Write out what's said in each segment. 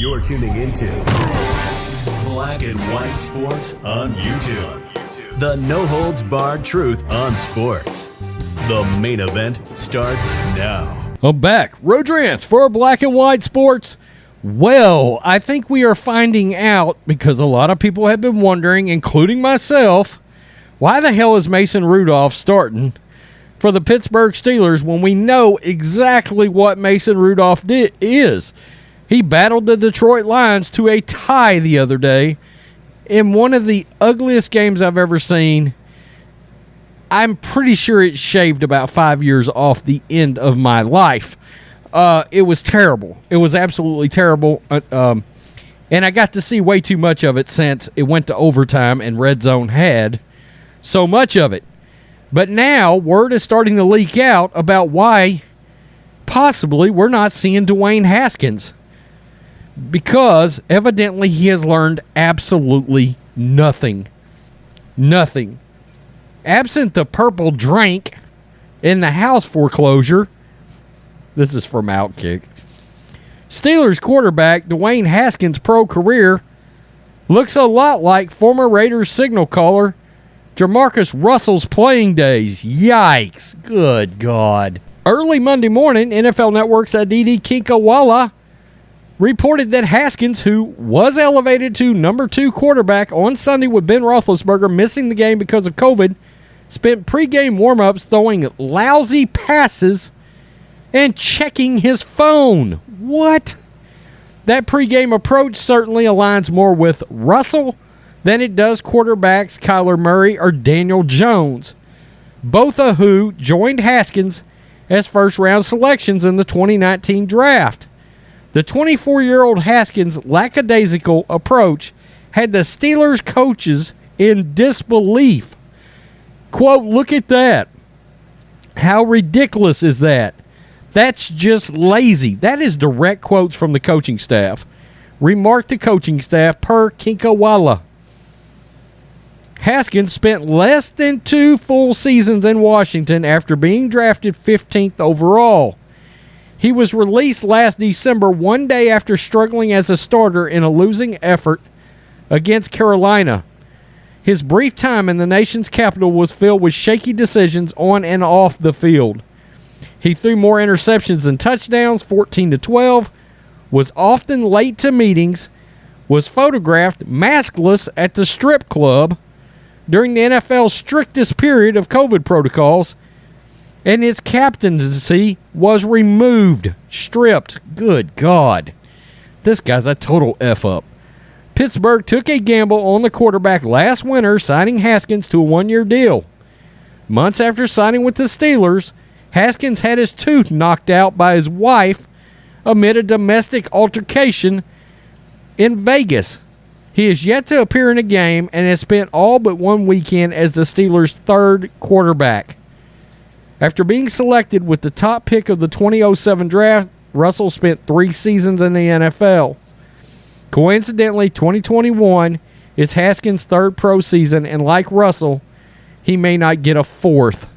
You're tuning into Black and White Sports on YouTube. The no-holds-barred truth on sports. The main event starts now. I'm back. Rodrance for Black and White Sports. Well, I think we are finding out, because a lot of people have been wondering, including myself, why the hell is Mason Rudolph starting for the Pittsburgh Steelers when we know exactly what Mason Rudolph is? He battled the Detroit Lions to a tie the other day in one of the ugliest games I've ever seen. I'm pretty sure it shaved about 5 years off the end of my life. It was terrible. It was absolutely terrible. And I got to see way too much of it since it went to overtime and Red Zone had so much of it. But now word is starting to leak out about why possibly we're not seeing Dwayne Haskins. Because evidently he has learned absolutely nothing. Nothing. Absent the purple drink in the house foreclosure. This is from Outkick. Steelers quarterback Dwayne Haskins' pro career looks a lot like former Raiders signal caller Jamarcus Russell's playing days. Yikes. Good God. Early Monday morning, NFL Network's Aditi Kinkawala reported that Haskins, who was elevated to number 2 quarterback on Sunday with Ben Roethlisberger missing the game because of COVID, spent pregame warm-ups throwing lousy passes and checking his phone. What? That pregame approach certainly aligns more with Russell than it does quarterbacks Kyler Murray or Daniel Jones, both of who joined Haskins as first-round selections in the 2019 draft. The 24-year-old Haskins' lackadaisical approach had the Steelers coaches in disbelief. Quote, "Look at that. How ridiculous is that? That's just lazy." That is direct quotes from the coaching staff. Remarked the coaching staff per Kinkawala. Haskins spent less than 2 full seasons in Washington after being drafted 15th overall. He was released last December, one day after struggling as a starter in a losing effort against Carolina. His brief time in the nation's capital was filled with shaky decisions on and off the field. He threw more interceptions than touchdowns, 14-12, was often late to meetings, was photographed maskless at the strip club during the NFL's strictest period of COVID protocols, and his captaincy was removed, stripped. Good God. This guy's a total F-up. Pittsburgh took a gamble on the quarterback last winter, signing Haskins to a 1-year deal. Months after signing with the Steelers, Haskins had his tooth knocked out by his wife amid a domestic altercation in Vegas. He is yet to appear in a game and has spent all but one weekend as the Steelers' 3rd quarterback. After being selected with the top pick of the 2007 draft, Russell spent 3 seasons in the NFL. Coincidentally, 2021 is Haskins' 3rd pro season, and like Russell, he may not get a 4th.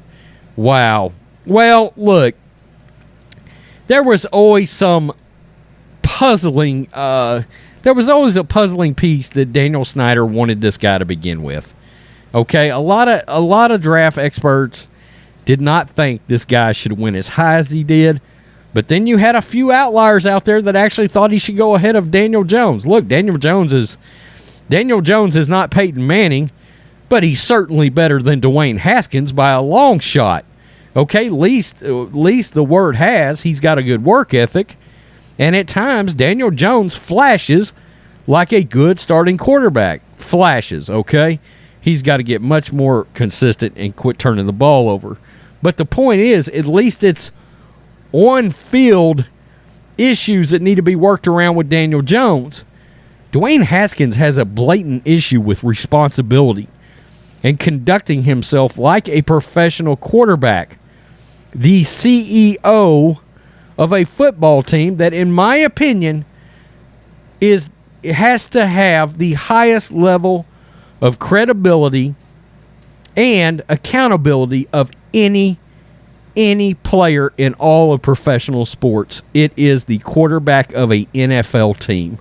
Wow. Well, look, there was always some puzzling, there was always a puzzling piece that Daniel Snyder wanted this guy to begin with. Okay, a lot of draft experts did not think this guy should win as high as he did. But then you had a few outliers out there that actually thought he should go ahead of Daniel Jones. Look, Daniel Jones is not Peyton Manning, but he's certainly better than Dwayne Haskins by a long shot. Okay, at least the word has he's got a good work ethic. And at times, Daniel Jones flashes like a good starting quarterback. Flashes, okay? He's got to get much more consistent and quit turning the ball over. But the point is, at least it's on-field issues that need to be worked around with Daniel Jones. Dwayne Haskins has a blatant issue with responsibility and conducting himself like a professional quarterback. The CEO of a football team that, in my opinion, has to have the highest level of credibility and accountability of any player in all of professional sports. It is the quarterback of a NFL team.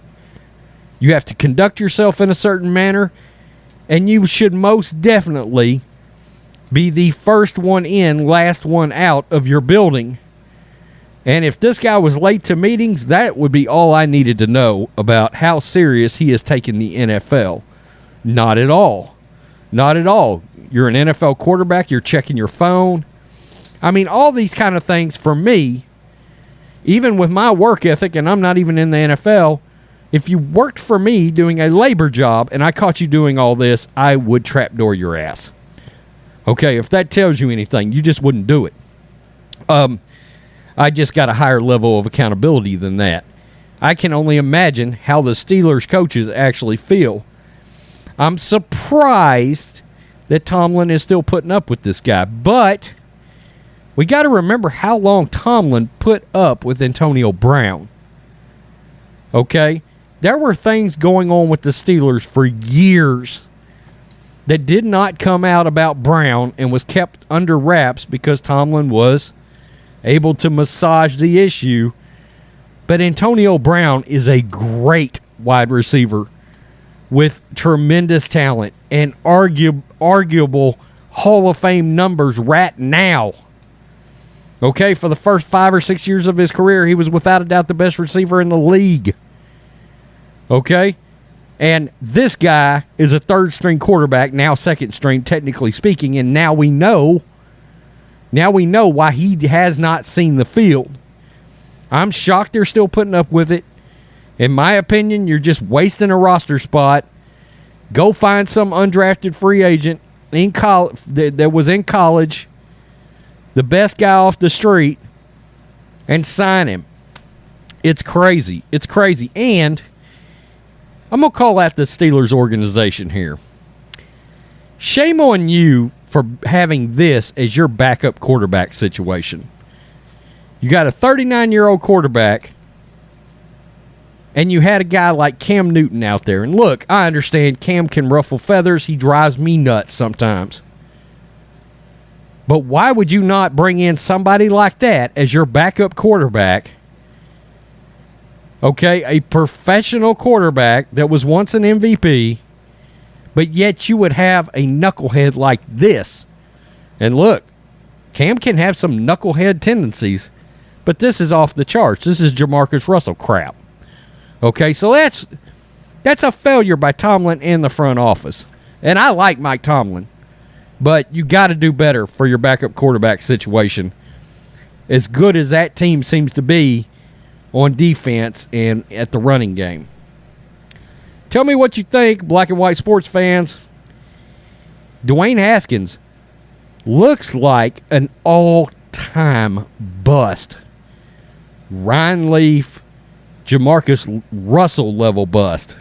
You have to conduct yourself in a certain manner, and you should most definitely be the first one in, last one out of your building. And if this guy was late to meetings, that would be all I needed to know about how serious he is taking the NFL. Not at all. Not at all. You're an NFL quarterback. You're checking your phone. I mean, all these kind of things for me, even with my work ethic, and I'm not even in the NFL, if you worked for me doing a labor job and I caught you doing all this, I would trapdoor your ass. Okay, if that tells you anything, you just wouldn't do it. I just got a higher level of accountability than that. I can only imagine how the Steelers coaches actually feel. I'm surprised that Tomlin is still putting up with this guy, but we got to remember how long Tomlin put up with Antonio Brown. Okay? There were things going on with the Steelers for years that did not come out about Brown and was kept under wraps because Tomlin was able to massage the issue. But Antonio Brown is a great wide receiver with tremendous talent and arguable Hall of Fame numbers right now. Okay, for the first 5 or 6 years of his career, he was without a doubt the best receiver in the league. Okay? And this guy is a third-string quarterback, now second-string, technically speaking, and now we know why he has not seen the field. I'm shocked they're still putting up with it. In my opinion, you're just wasting a roster spot. Go find some undrafted free agent in college that was in college, the best guy off the street, and sign him. It's crazy. It's crazy. And I'm going to call out the Steelers organization here. Shame on you for having this as your backup quarterback situation. You got a 39-year-old quarterback, and you had a guy like Cam Newton out there. And look, I understand Cam can ruffle feathers. He drives me nuts sometimes. But why would you not bring in somebody like that as your backup quarterback? Okay, a professional quarterback that was once an MVP, but yet you would have a knucklehead like this. And look, Cam can have some knucklehead tendencies, but this is off the charts. This is Jamarcus Russell crap. Okay, so that's a failure by Tomlin and the front office. And I like Mike Tomlin, but you got to do better for your backup quarterback situation. As good as that team seems to be on defense and at the running game. Tell me what you think, black and white sports fans. Dwayne Haskins looks like an all-time bust. Ryan Leaf, Jamarcus Russell level bust.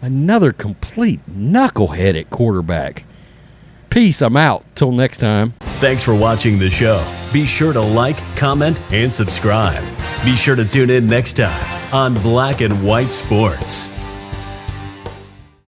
Another complete knucklehead at quarterback. Peace, I'm out. Till next time. Thanks for watching the show. Be sure to like, comment, and subscribe. Be sure to tune in next time on Black and White Sports.